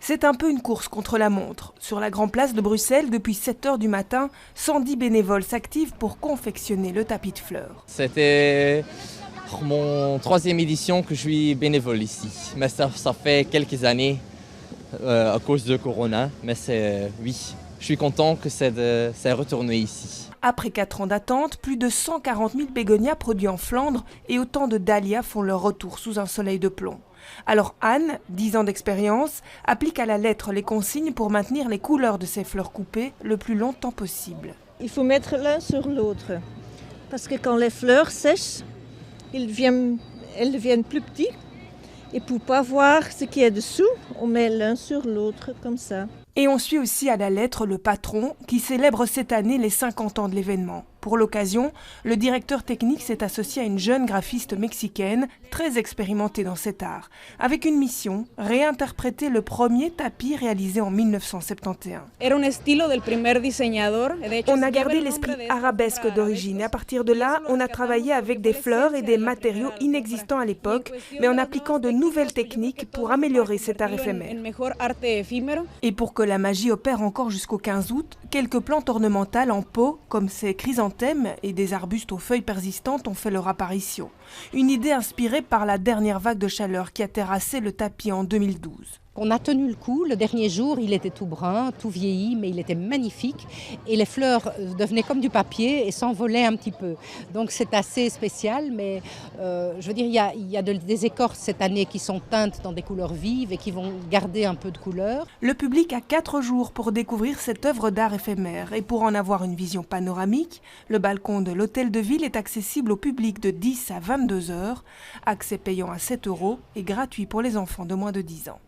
C'est un peu une course contre la montre. Sur la Grand Place de Bruxelles, depuis 7 heures du matin, 110 bénévoles s'activent pour confectionner le tapis de fleurs. C'était mon 3e édition que je suis bénévole ici. Mais ça fait quelques années à cause de Corona. Mais oui, je suis content que c'est retourné ici. Après 4 ans d'attente, plus de 140 000 bégonias produits en Flandre et autant de dahlias font leur retour sous un soleil de plomb. Alors Anne, 10 ans d'expérience, applique à la lettre les consignes pour maintenir les couleurs de ces fleurs coupées le plus longtemps possible. Il faut mettre l'un sur l'autre, parce que quand les fleurs sèchent, elles deviennent plus petites. Et pour ne pas voir ce qui est dessous, on met l'un sur l'autre comme ça. Et on suit aussi à la lettre le patron qui célèbre cette année les 50 ans de l'événement. Pour l'occasion, le directeur technique s'est associé à une jeune graphiste mexicaine très expérimentée dans cet art, avec une mission, réinterpréter le premier tapis réalisé en 1971. On a gardé l'esprit arabesque d'origine et à partir de là, on a travaillé avec des fleurs et des matériaux inexistants à l'époque, mais en appliquant de nouvelles techniques pour améliorer cet art éphémère. Et pour que la magie opère encore jusqu'au 15 août, quelques plantes ornementales en pot, comme ces chrysanthèmes et des arbustes aux feuilles persistantes ont fait leur apparition. Une idée inspirée par la dernière vague de chaleur qui a terrassé le tapis en 2012. On a tenu le coup. Le dernier jour, il était tout brun, tout vieilli, mais il était magnifique. Et les fleurs devenaient comme du papier et s'envolaient un petit peu. Donc c'est assez spécial, mais je veux dire, il y a des écorces cette année qui sont teintes dans des couleurs vives et qui vont garder un peu de couleur. Le public a 4 jours pour découvrir cette œuvre d'art éphémère. Et pour en avoir une vision panoramique, le balcon de l'hôtel de ville est accessible au public de 10 à 22 heures. Accès payant à 7 € et gratuit pour les enfants de moins de 10 ans.